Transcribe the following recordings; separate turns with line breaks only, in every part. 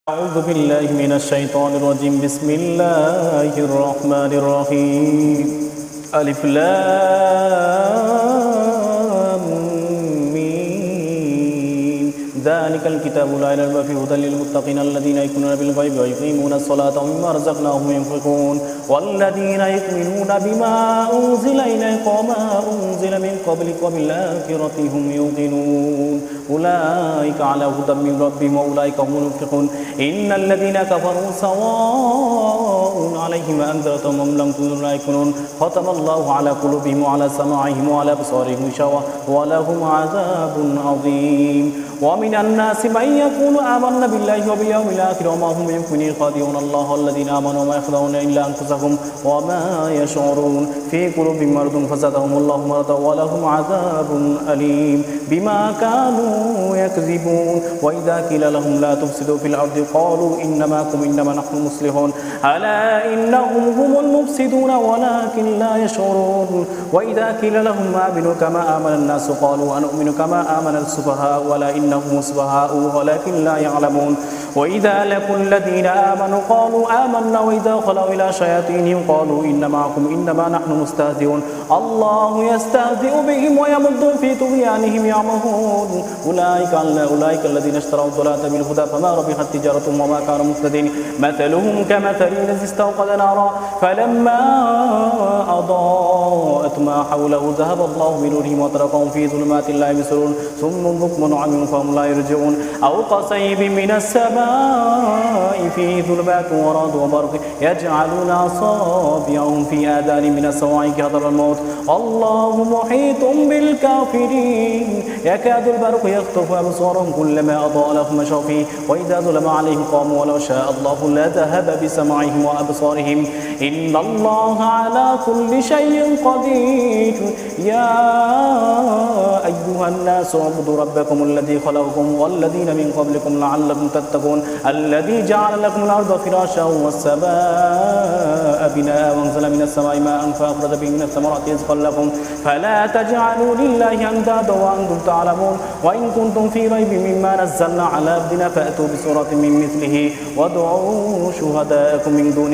أعوذ بالله من الشيطان الرجيم بسم الله الرحمن الرحيم ألف لام ميم ذلك الكتاب لا ريب فيه هدى للمتقين الذين يؤمنون بالغيب ويقيمون الصلاة ومما رزقناهم ينفقون والذين يؤمنون بما أنزل إليك وما أنزل من قبلك وبالآخرة هم يوقنون أولئك على هدى من ربهم وأولئك هم المفلحون إن الذين كفروا سواء عليهم أنذرتهم أم لم تنذرهم لا يؤمنون ختم الله على قلوبهم وعلى سماعهم وعلى أبصارهم غشاوة ولهم عذاب عظيم ومن الناس من يقول آمنا بالله وباليوم الآخر وما هم بمؤمنين يخادعون الله الذين آمنوا وما يخدعون إلا أنفسهم وما يشعرون في قلوبهم مرض فزادهم الله مرضا ولهم عذاب أليم بما كانوا يكذبون وإذا قيل لهم لا تفسدوا في الأرض قالوا إنما نحن مصلحون ألا إنهم هم المفسدون ولكن لا يشعرون وإذا قيل لهم آمنوا كما آمن الناس قالوا أنؤمن كما آمن السفهاء ولا إنهم سفهاء ولكن لا يعلمون وإذا لقوا الذين آمنوا قالوا آمنا وإذا خلوا إلى شياطينهم قالوا إن معكم إنما نحن مستهزئون الله يستهزئ بهم ويمدهم في طغيانهم يعمهون أولئك الذين اشتروا الضلالة بالهدى فما ربحت تجارتهم وما كانوا مهتدين مثلهم كمثل الذي استوقد نارا فلما أضاءت ما حوله ذهب الله بنورهم وتركهم في ظلمات لا يبصرون ثم بكم عمي فهم لا يرجعون أو كصيب من السماء فيه ظلمات ورعد وبرق يجعلون أصابعهم في آذان من الصواعق حذر الموت الله محيط بالكافرين يكاد البرق يخطف أبصارهم كلما أضاء لهم مشوا فيه وإذا ظلم عليهم قاموا ولو شاء الله لذهب بسمعهم وأبصارهم إن الله على كل شيء قدير يا أيها الناس اعبدوا ربكم الذي خلقكم والذين من قبلكم لعلكم تتقون الذي جعل لكم الأرض فراشا والسماء بناء وأنزل من السماء ماء فأخرج به من الثمرات رزقا لكم فلا تجعلوا لله أندادا وأنتم تعلمون وإن كنتم في ريب مما نزلنا على عبدنا فأتوا بسورة من مثله وادعوا شهداءكم من دون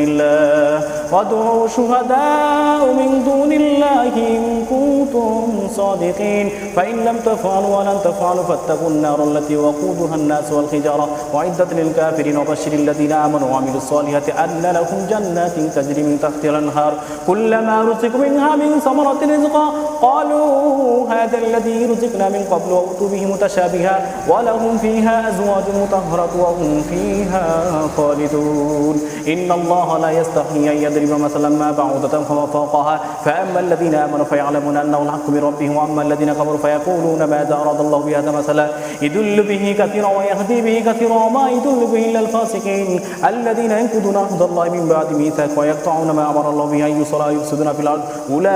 الله إن كنتم صادقين فإن لم تفعلوا ولن تفعلوا فاتقوا النار التي وقودها الناس والحجارة وعدت للكافرين وبشر الذين آمنوا وعملوا الصالحات أن لهم جنات تجري من تحتها الأنهار كلما رزقوا منها من ثمرة رزقا قالوا هذا الذي رزقنا من قبل وأتوا به متشابها ولهم فيها أزواج مطهرة وهم فيها خالدون إن الله لا يستحيي أن يضرب مثلا ما بعوضة فما فوقها فأما الذين آمنوا فيعلمون أنه الحق من ربهم وأما الذين كفروا فيقولون ماذا أراد الله بهذا مثلا يدل به كثيرا ويهدي به كثيرا وما يدل به إلا الفاسقين الذين ينقضون عهد الله من بعد ميثاق ويقطعون ما أمر الله به أن يوصل ويفسدون في الأرض أولئك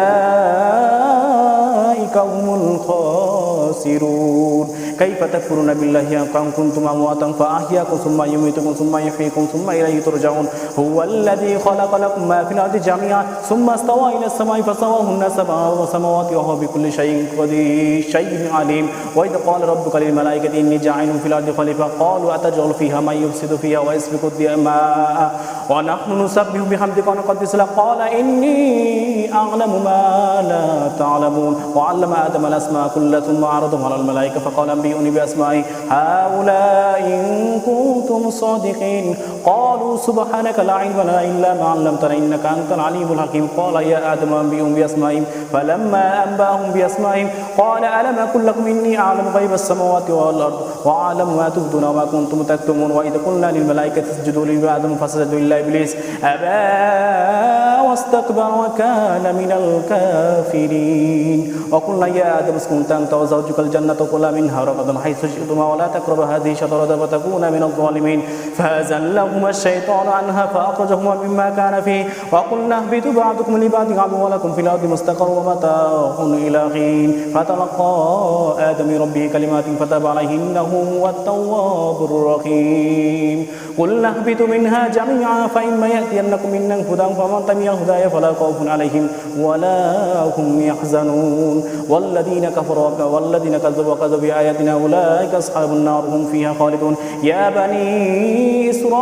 هم الخاسرون كيف تكفرون بالله أن كنتم أمواتا فأحياكم ثم يميتكم ثم يحييكم ثم إليه ترجعون هو الذي خلق لكم ما في الأرض جميعا ثم استوى إلى السماء فسواهن سبع سماوات وهو بكل شيء قدير شيء عليم وإذ قال ربك للملائكة إني جاعل في الأرض خليفة قالوا أتجعل فيها من يفسد فيها ويسفك الدماء ونحن نسبح بحمدك ونقدس لك قال إني أعلم ما لا تعلمون وعلم آدم الأسماء كلها ثم عرضهم على الملائكة فقال أنبئوني بأسماء هؤلاء إن كنتم صادقين قالوا سبحانك لا علم لنا إلا ما علمتنا إنك أنت العليم الحكيم قال يا آدم أنبئهم بأسمائهم فلما أنبأهم بأسمائهم قال ألم أقل لكم إني أعلم غيب السماوات والأرض وأعلم ما تبدون وما كنتم تكتمون وإذ قلنا للملائكة اسجدوا لآدم فسجدوا إلا إبليس أبى واستكبر وكان من الكافرين وقلنا يا آدم اسكن أنت وزوجك الجنة وكلا منها رغدا حيث شئتما ولا تقربا هذه الشجرة فتكونا من الظالمين فأزلهما الشيطان عنها فأخرجهما مما كان فيه وقلنا اهبطوا بعضكم لبعض عدو ولكم في الأرض مستقر ومتاع إلى حين فتلقى آدم من ربه كلمات فتاب عليه إنه هو التواب الرحيم قلنا اهبطوا منها جميعا فإما يأتينكم منا هدى فمن تبع هداي فلا خوف عليهم ولا هم يحزنون والذين كفروا والذين كذبوا بآياتنا أولئك أصحاب النار هم فيها خالدون يا بني إسرائيل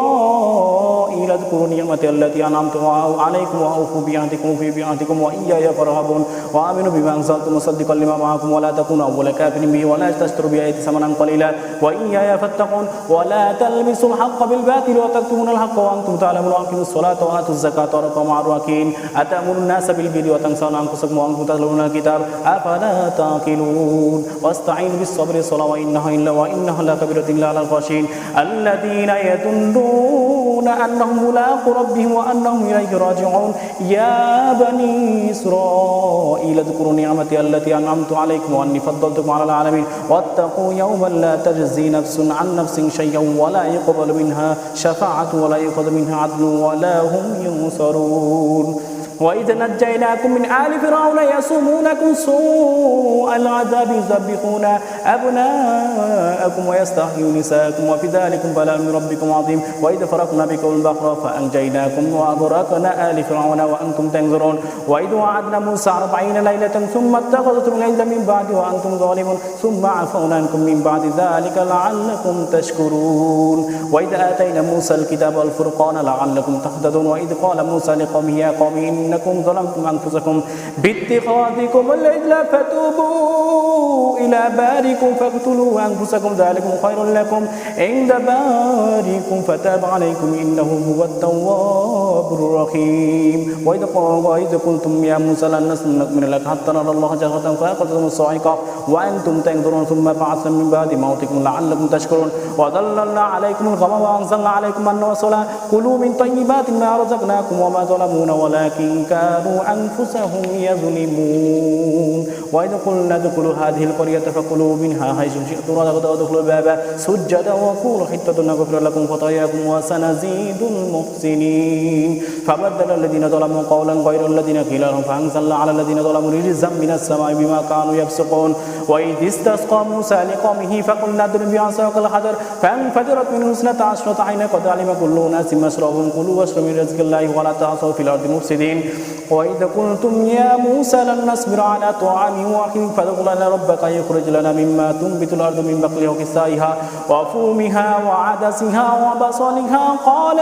واذكروا نعمتي التي أنعمت عليكم وأوفوا بعهدكم في بعهدكم وإياي فارهبون وآمنوا بما أنزلت مصدقا لما معكم ولا تكونوا أول كافر به ولا تشتروا بآياتي ثمنا قليلا وإياي فاتقون ولا تلبسوا الحق بالباطل وتكتمون الحق وأنتم تعلمون وأقيموا الصلاة وآتوا الزكاة واركعوا مع الراكعين أتأمرون الناس بالبر وتنسون أنفسكم وأنتم تتلون الكتاب أفلا تعقلون واستعينوا بالصبر والصلاة وإنها لكبيرة إلا على الخاشعين الذين يظنون أنهم ملاقو ربهم وأنهم إليه راجعون يا بني إسرائيل اذكروا نعمتي التي أنعمت عليكم وأني فضلتكم على العالمين واتقوا يوما لا تجزي نفس عن نفس شيئا ولا يقبل منها شفاعة ولا يؤخذ منها عدل ولا هم ينصرون وإذ نجيناكم من آل فرعون يسومونكم سوء العذاب يذبحون أبناءكم ويستحيون نساءكم وفي ذلكم بلاء من ربكم عظيم وإذ فرقنا بكم البحر فأنجيناكم وأغرقنا آل فرعون وأنتم تنظرون وإذ وعدنا موسى 40 ليلة ثم اتخذتم العجل من بعد وأنتم ظالمون ثم عفونا عنكم من بعد ذلك لعلكم تشكرون وإذ آتينا موسى الكتاب والفرقان لعلكم تهتدون وإذ قال موسى لقومه يا قوم إنكم ظلمتم أنفسكم باتخاذكم العجل فتوبوا إلى بارئكم فاقتلوا أنفسكم ذلكم خير لكم عند بارئكم فتاب عليكم إنه هو التواب الرحيم وإذ قلتم يا موسى لن نؤمن لك حتى نرى الله جهرة فأخذتكم الصاعقة وأنتم تنظرون ثم بعثنا من بعد موتكم لعلكم تشكرون وظللنا عليكم الغمام وأنزلنا عليكم المن والسلوى كلوا من طيبات ما رزقناكم وما ظلمونا ولكن كانوا أنفسهم يظلمون وإذ قلنا ادخلوا هذه القرية فكلوا منها حيث شئتم وادخلوا الباب سجدا وقولوا حطة نغفر لكم خطاياكم وسنزيد المحسنين فبدل الذين ظلموا قولا غير الذين قيل لهم فأنزلنا على الذين ظلموا رجزا من السماء بما كانوا يفسقون وإذ استسقى موسى لقومه فقلنا اضرب بعصاك الحجر فانفجرت منه 12 عينا قد علم كل أناس مشربهم كلوا واشربوا من رزق الله ولا تعصوا في الأرض مفسدين وإذ قلتم يا موسى لن نصبر على طعام واحد فادع لنا ربك يخرج لنا مما تنبت الأرض من بقلها وقثائها وفومها وعدسها وبصلها قال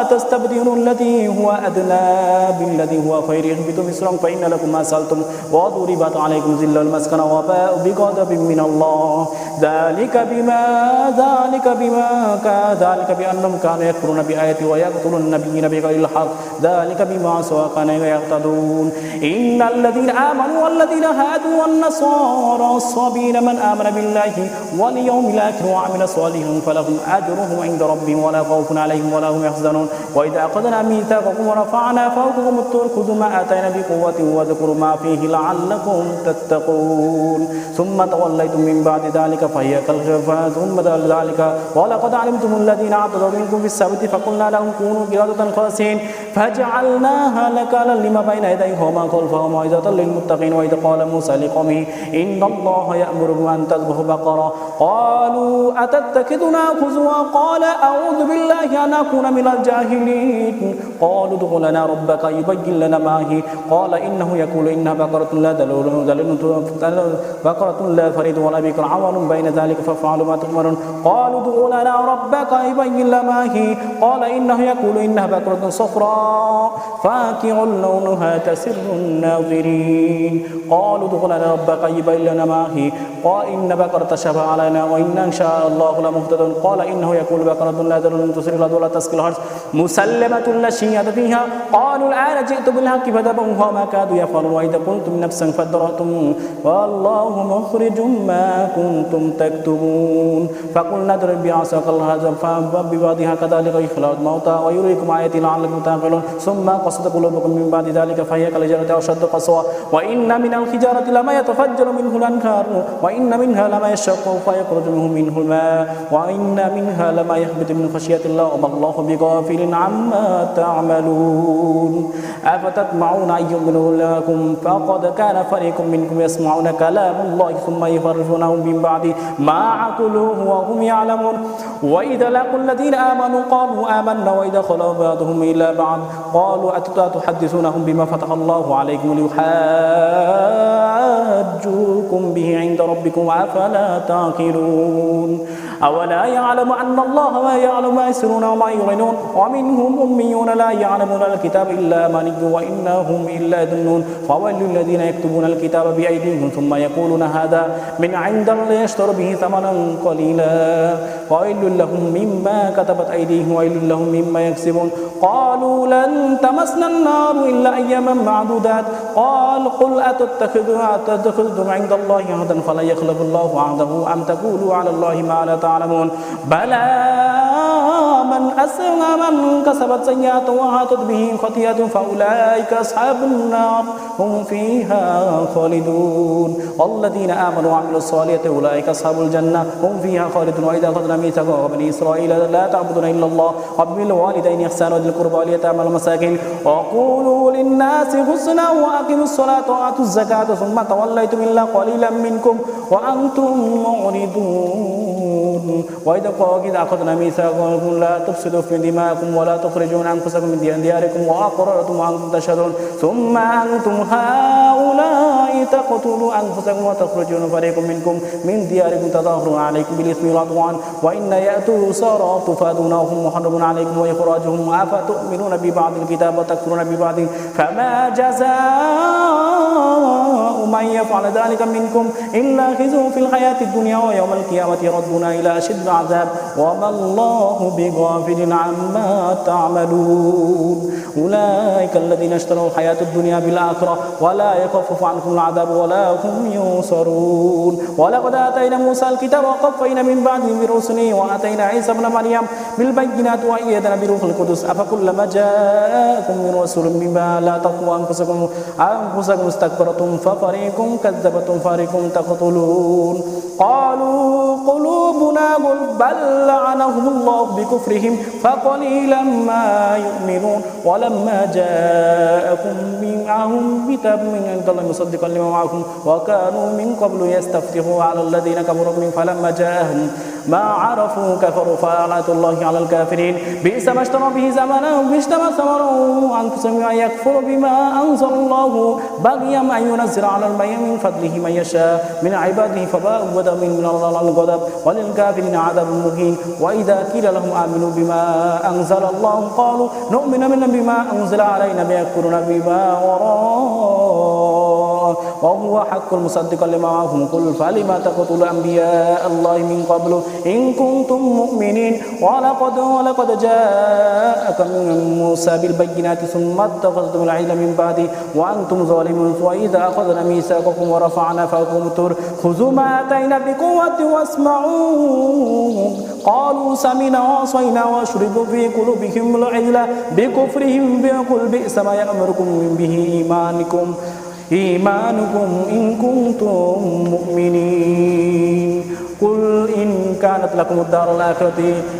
أتستبدلون الذي هو أدنى بالذي هو خير اهبطوا مصرا فإن لكم ما سألتم وضربت عليكم ذل المسكنة وباءوا بغضب من الله ذلك بأنهم كانوا يكفرون بآياتي ويقتلون النبيين بغير الحق ذلك بما عصوا وكانوا يعتدون إن الذين آمنوا والذين هادوا والنصارى الصابين من آمن بالله واليوم الآخر وعمل صالحا فلهم أجرهم عند ربهم ولا خوف عليهم ولا هم يحزنون وإذا أخذنا ميثاقكم ورفعنا فوقكم الطور خذوا ما آتينا بقوة واذكروا ما فيه لعلكم تتقون ثم توليتم من بعد ذلك فهي كالجفاء ثم ذلك ولقد علمتم الذين اعتدوا منكم في السبت فقلنا لهم كونوا قردة خاسئين فجعلناها نكالا لما بين يديها وما خلفها وموعظة للمتقين وإذ قال موسى لقومه إن الله يأمركم أن تذبحوا بقرة قالوا أتتخذنا هزوا قال أعوذ بالله أن أكون من الجاهلين قالوا ادع لنا ربك يبين لنا ما هي قال إنه يقول إنها بقرة لا فريد ولا بكر عوان بين ذلك فافعلوا ما تؤمرون قالوا ادع لنا ربك يبين لنا ما هي قال إنه يقول إنها بقرة صفراء فاقع لونها تسر الناظرين قالوا ادع لنا ربك يبين لنا ما هي قال إن بقرة تشابه علينا وإن إن شاء الله لمهتدون قال إنه يقول بقرة لا ذلول تسر الأرض ولا تسقي الحرث مسلمة لا شيء فيها قالوا الآن جئت بالحق فذبحوها ما كادوا يفعلون وإذا قلتم نفسا فادرأتم والله مخرج ما كنتم تكتبون فقلنا اضرب بعصاك الحجر فببعضها كذلك يحيي الأرض موتى ويريكم آياتي لعلكم تعقلون ثم قست قلوبكم من بعد ذلك فهي كالحجارة أو أشد قسوة وإن من الحجارة لما يتفجر منه الأنهار وإن منها لما يشقق فيخرج منه الماء وإن منها لما يهبط من خشية الله وما الله بغافل عما تعملون أفتطمعون أن يؤمنوا لكم فقد كان فريق منكم يسمعون كلام الله ثم يحرفونه من بعد ما عقلوه وهم يعلمون وإذا لقوا الذين آمنوا قالوا آمنا وإذا خلوا بعضهم إلى بعض قالوا أتحدثونهم بما فتح الله عليكم ليحاجوكم به عند ربكم أفلا تعقلون أولا يعلم أن الله ما يعلم ما يسرون وما يعلنون ومنهم أميون لا يعلمون الكتاب إلا أماني وإنهم إلا يظنون فويل للذين يكتبون الكتاب بأيديهم ثم يقولون هذا من عند الله يشتروا به ثمنا قليلا فويل لهم مما كتبت أيديهم وويل لهم مما يكسبون قالوا لن تمسنا النار إلا أياما معدودات قال قل أتتخذتم عند الله عهدا فلا يخلف الله عهده أم تقولوا على الله ما لا تعلمون بلى من أسلم من كسبت سيئة وحاطت به خطيئة فأولئك أصحاب النار هم فيها خالدون والذين آمنوا وعملوا الصالحات أولئك أصحاب الجنة هم فيها خالدون وإذا أخذنا ميثاق بني إسرائيل لا تعبدون إلا الله وبالوالدين إحسانا وذي القربى واليتامى والمساكين وقولوا للناس حسنا وأقيموا الصلاة وآتوا الزكاة ثم توليتم إلا قليلا منكم وأنتم معرضون وإذا أخذنا ميثاقكم لا تفسدوا في دماءكم ولا تخرجون أنفسكم من دياركم وأقررتم وأنتم تشهدون ثم أنتم هؤلاء تقتلوا أنفسكم وتخرجون فريق منكم من دياركم تظاهرون عليكم بالإثم والعدوان وإن يأتوا سارى تفادونهم محرم عليكم وإخراجهم أفتؤمنون ببعض الكتاب وتكفرون ببعض فما جزاء من يفعل ذلك منكم إلا خزي في الحياة الدنيا ويوم القيامة يردون إلى أشد العذاب وما الله بغافل عما تعملون أولئك الذين اشتروا الحياة الدنيا بالآخرة ولا يخفف عنهم العذاب ولا هم ينصرون ولقد آتينا موسى الكتاب وقفينا من بعده برسله وآتينا عيسى ابن مريم بالبينات وأيدنا بروح القدس أفكلما جاءكم من رسول بما لا تقوى أنفسكم استكبرتم ففريق كذبتم فريق تقتلون قالوا قلوبنا غلف بل لعنهم الله بكفرهم فقليلا ما يؤمنون ولما جاءكم معهم كتاب من عند الله مصدقا لما معكم وكانوا من قبل يستفتحون على الذين كفروا من فلما جاءهم ما عرفوا كفروا فلعنة الله على الكافرين بئس ما اشتروا به زمانهم باشترى ثمرهم أنفسهم أن يكفروا بما أنزل الله بغيا أن ينزل على الميت من فضله من يشاء من عباده فباءوا غضب من الله على الغضب وللكافرين عذاب مهين وإذا قيل لهم آمنوا بما أنزل الله قالوا نؤمن بما أنزل علينا ويكفرون بما وراءه وهو حق مصدقا لما معهم قل فلما تقتلوا أنبياء الله من قبل إن كنتم مؤمنين ولقد جاءكم من موسى بالبينات ثم اتخذتم العجل من بعده وأنتم ظالمون وإذا أخذنا ميثاقكم ورفعنا فوقكم الطور خذوا ما آتينا بقوة واسمعوا قالوا سمعنا وعصينا واشربوا في قلوبهم العجل بكفرهم قل بئس ما يأمركم به إيمانكم إن كنتم مؤمنين قل إن كانت لكم الدار الآخرة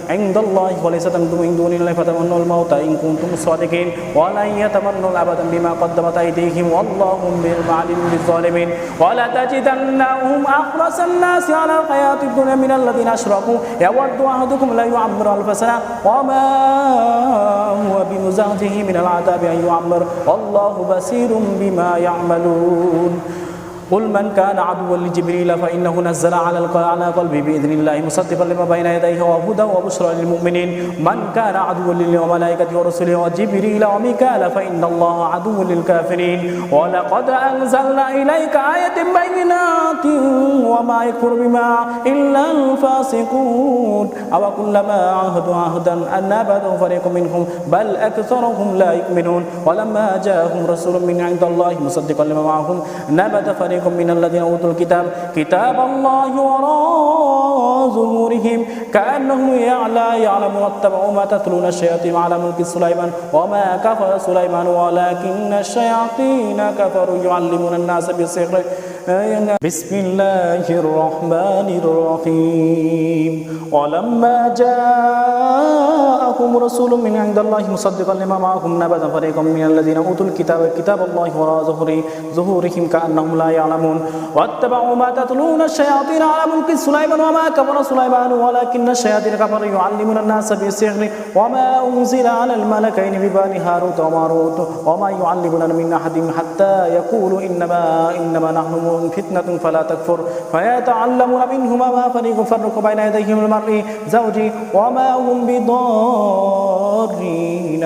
عند الله وليست من دون الله فتمنوا الموت إن كنتم صادقين ولن يتمنوا أبدا بما قدمت أيديهم والله عليم بالظالمين ولتجدنهم أحرص الناس على الحياة الدنيا من الذين أشركوا يود أحدكم لا يعمر 1000 سنة وما هو بمزحزحه من العذاب أن يعمر والله بصير بما يعملون قل من كان عدوا لجبريل فإنه نزل على قلبه بإذن الله مصدقا لما بين يديه وهدى وبشرى للمؤمنين من كان عدوا للملائكة ورسله وجبريل وميكال فإن الله عدو للكافرين ولقد أنزلنا إليك آية بينات وما يكفر بما إلا الفاسقون أو كلما عاهدوا عهدا أن نبذه فريق منهم بل أكثرهم لا يؤمنون ولما جاءهم رسول من عند الله مصدقا لما معهم نبذ فريق من الذين أوتوا الكتاب كتاب الله وراء ظهورهم كأنهم يعلمون اتبعوا ما تتلون الشياطين على ملك سليمان وما كفر سليمان ولكن الشياطين كفروا يعلمون الناس بالسحر بسم الله الرحمن الرحيم ولما جاءهم رسول من عند الله مصدقا لما معهم نبذ فريق من الذين أوتوا الكتاب كتاب الله وراء ظهورهم كأنهم لا يعلمون واتبعوا ما تتلون الشياطين على ملك سليمان وما كفر سليمان ولكن الشياطين كفروا يعلمون الناس بالسحر وما أنزل على الملكين ببابل هاروت وماروت وما يعلمون من أحد حتى يقولوا إنما نحن فتنة فلا تكفر فيتعلمون منهما ما فرق بين يديهم المرء زوجي وما هم بضارين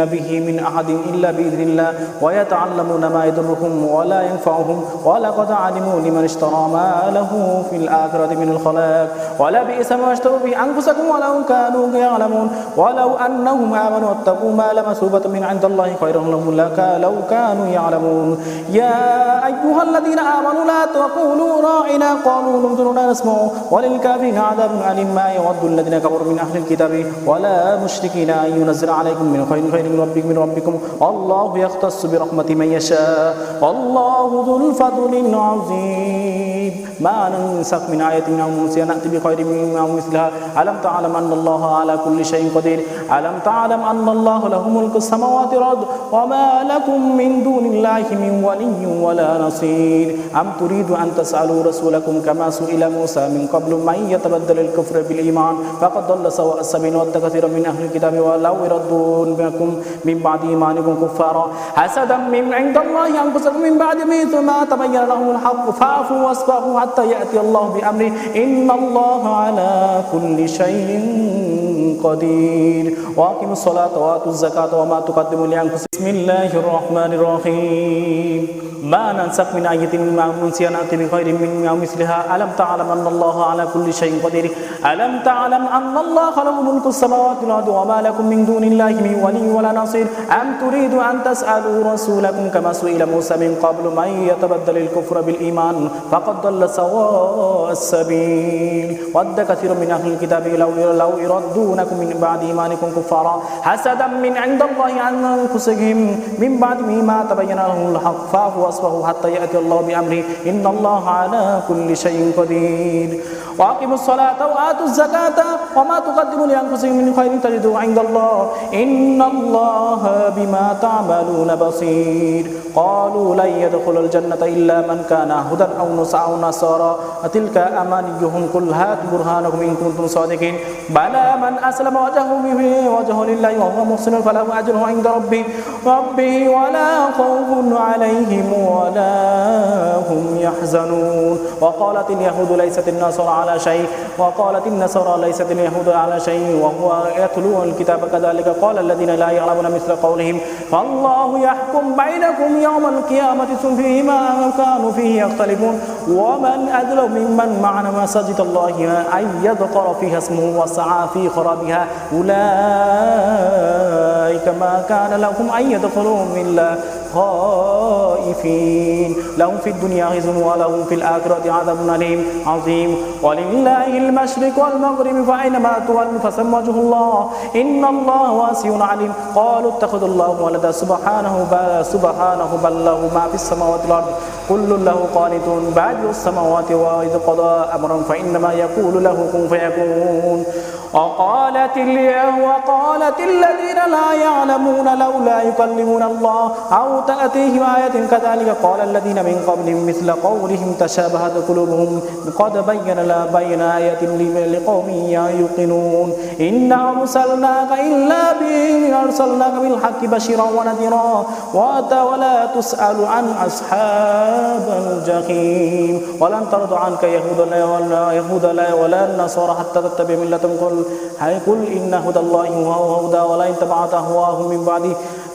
به من أحد إلا بإذن الله ويتعلمون ما يضرهم ولا ينفعهم ولقد علموا لمن اشترى ما له في الآخرة من الخلاق ولبئس ما اشتروا به أنفسهم ولو كانوا يعلمون ولو أنهم آمنوا واتقوا ما لمثوبة من عند الله خير لهم لو كانوا يعلمون يا أيها الذين آمنوا لا تقولوا راعنا قالوا انظرونا نسمع وللكافرين عذاب أليم ما يود الذين كفروا من أهل الكتاب ولا مشركين أن ينزل عليكم من خير من ربكم الله يختص برحمة من يشاء والله ذو الفضل العظيم ما ننسخ من آية أو ننسها نأتي بخير منها أو مثلها ألم تعلم أن الله على كل شيء قدير ألم تعلم أن الله له ملك السماوات والأرض وما لكم من دون الله من ولي ولا نصير أم تريد أن تسألوا رسولكم كما سئل موسى من قبل من يتبدل الكفر بالإيمان فقد ضل سواء السبيل ود كثير من أهل الكتاب ولو يردونكم من بعد إيمانكم كفارا حسدا من عند الله أنفسكم من بعد ما تبين لهم الحق فاعفوا واصفحوا حتى يأتي الله بأمره إن الله على كل شيء قدير وأقيموا الصلاة وآتوا الزكاة وما تقدموا لأنفسكم بسم الله الرحمن الرحيم ما ننسخ من آية ما ننسها نأتي بخير منها مثلها ألم تعلم أن الله على كل شيء قدير ألم تعلم أن الله له ملك السماوات والأرض وما لكم من دون الله من ولي ولا نصير أم تريد أن تسألوا رسولكم كما سئل موسى من قبل من يتبدل الكفر بالإيمان فقد ضل سواء السبيل ود كثير من أهل الكتاب لو يردونكم من بعد إيمانكم كفارا حسدا من عند الله عن أنفسهم من بعد ما تبين لهم الحق فاعفوا واصفحوا حتى يأتي الله بأمره إن الله على كل شيء قدير وأقيموا الصلاة وآتوا الزكاة وما تقدموا لأنفسكم من خير تجدوه عند الله إن الله بما تعملون بصير قالوا لن يدخل الجنة إلا من كان هدى أو نصارى أو نصارى تلك أمانيهم قل هاتوا برهانكم إن كنتم صادقين بلى من أسلم وجهه لله وهو محسن فله أجره عند ربه ولا خوف عليهم ولا هم يحزنون وقالت اليهود ليست النصارى على شيء وقالت النصارى ليست اليهود على شيء وهو يتلو الكتاب كذلك قال الذين لا يعلمون مثل قولهم فالله يحكم بينكم يوم القيامة فيما كانوا فيه يختلفون ومن أظلم ممن معنى مساجد الله أن يذكر فيها اسمه وسعى في خرابها أولئك ما كان لهم أن يدخلوا إلا خائفين لهم في الدنيا خزي ولهم في الآخرة عذاب أليم عظيم ولله المشرق والمغرب فأينما تولوا فثم وجه الله إن الله واسع عليم قالوا اتخذ الله ولدا سبحانه بل له ما في السماوات والأرض كل له قانتون بعد السماوات وإذ قضى أمرا فإنما يقول له كن فيكون وقالت الذين لا يعلمون لولا يكلمون الله أو تأتيهم آية كذلك قال الذين من قبلهم مثل قولهم تشابهت قلوبهم قد بين آية لقوم يوقنون إنا أرسلناك بالحق بشيرا ونذيرا ولا تسأل عن أصحاب الجحيم ولن ترضى عنك يهود ولا النصارى حتى تتبع ملتهم قل إن هدى الله هو هدى ولا إن تبعت أهواهم من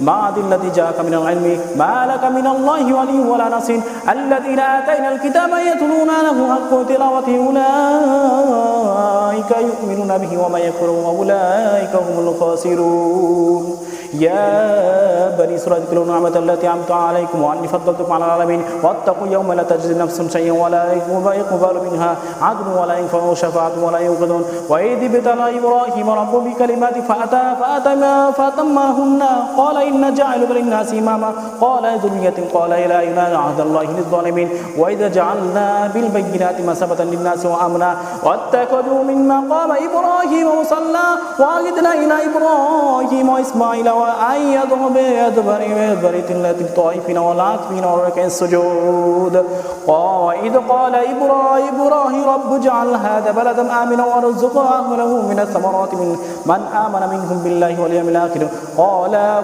بعد الذي جاءك من العلم ما لك من الله ولي ولا نصير الذين آتينا الكتاب يتلون له حق تلاوته أولئك يؤمنون به وما يكفرون وأولئك هم الخاسرون يا بني إسرائيل اذكروا نعمة التي أنعمت عليكم وأني فضلتكم على العالمين واتقوا يوما لا تجزي نفس شيئا ولا يقبل منها عدل ولا ينفع شفاعة ولا ينقذون وإذ ابتلى إبراهيم ربه بكلمات فأتمهن قال إن جاعلك للناس إماما قال ذرية قال لا ينال عهد الله للظالمين وإذا جعلنا بالبينات مثابة للناس وأمنا واتخذوا من مقام إبراهيم مصلى وعهدنا إلى إبراهيم وإسماعيل وأن يضرب التي الطائفين والعاكفين والركع السجود وإذ قال إبراهيم رب اجعل هذا بلدا آمنا وارزق أهله من الثمرات من آمن منهم بالله واليوم الآخر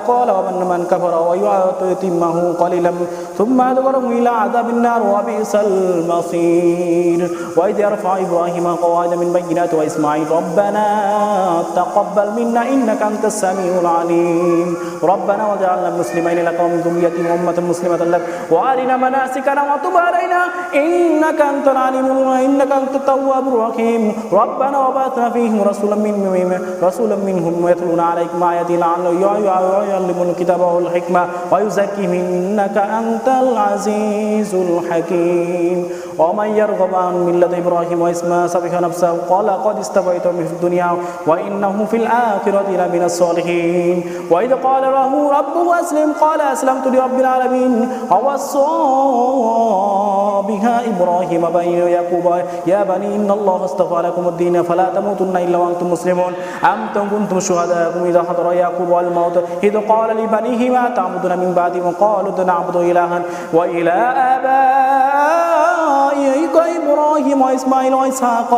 قال ومن كفر ويتمه قليلا ثم أدبره إلى عذاب النار وبئس المصير وإذ يرفع إبراهيم قواعد من بينات وإسماعيل ربنا تقبل منا إنك أنت السميع العليم ربنا وجعلنا مسلمين لك ومن ذريتنا أمة مسلمة لك وأرنا مناسكنا وتب علينا إنك أنت العليم إنك أنت التواب الرحيم ربنا وبعثنا فيهم رسولا منهم يتلون عليكم آياتنا لعلهم يعلمون الكتاب والحكمة ويزكيهم إنك أنت العزيز الحكيم ومن يرغب عن ملة إبراهيم وإسماعيل سفك نفسه قال قد استفيته في الدنيا وإنه في الآخرة لمن الصالحين وإذ قال له ربه أسلم قال أسلمت لرب العالمين ووصى بها إبراهيم بني يعقوب يا بني إن الله اصطفى لكم الدين فلا تموتن إلا وأنتم مسلمون أم كنتم شهداء إذا حضر يعقوب الموت إذ قال لبنيه ما تعبدون من بعدي وقالوا نعبد إلها وإلى آبائك إبراهيم وإسماعيل وإسحاق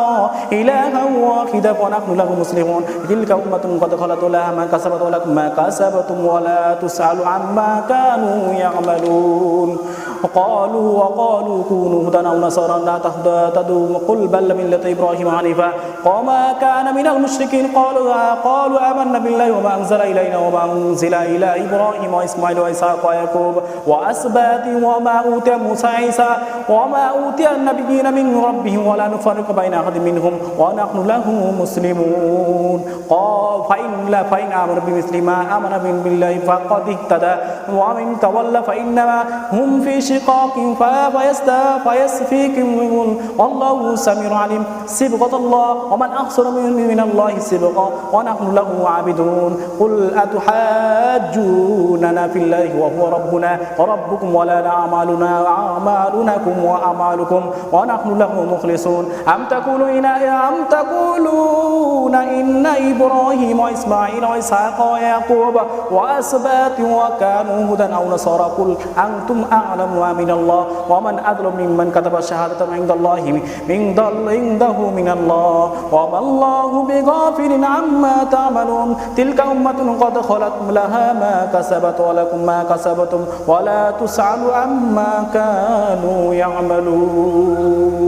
إلها واحدا ونحن له مسلمون تلك أمة قد خلت لها ما كسبت ولكم ما كسبتم ولا تسأل عما كانوا يعملون وقالوا كونوا هدى أو نصارى لا تهتدوا قل بل ملة إبراهيم حنيفا وما كان من المشركين قالوا آمنا بالله وما أنزل إلينا وما أنزل إلى إبراهيم وإسماعيل وإسحاق ويعقوب وأسباط وما أوتي موسى عيسى وما أوتي النبيين من ربهم ولا نفرق بين أحد منهم ونحن له مسلمون فإن آمن بمثل ما آمن بالله فقد اهتدى ومن تولى فإنما هم في شقاق فيسفيكم والله سميع عليم صبغة الله ومن أحسن من الله صبغة ونحن له عابدون قل أتحاجوننا في الله وهو ربنا وربكم ولنا أعمالكم وأعمالكم ونحن له مخلصون أم تقولون إن إبراهيم وإسماعيل وإسحاق ويعقوب وأسباط وكانوا هدى أو نصارى قل أنتم أعلم من الله ومن أظلم ممن كتب شهادة عند الله عنده من الله وما الله بغافل عما تعملون تلك أمة قد خلت لها ما كسبت ولكم ما كسبتم ولا تسأل عما كانوا يعملون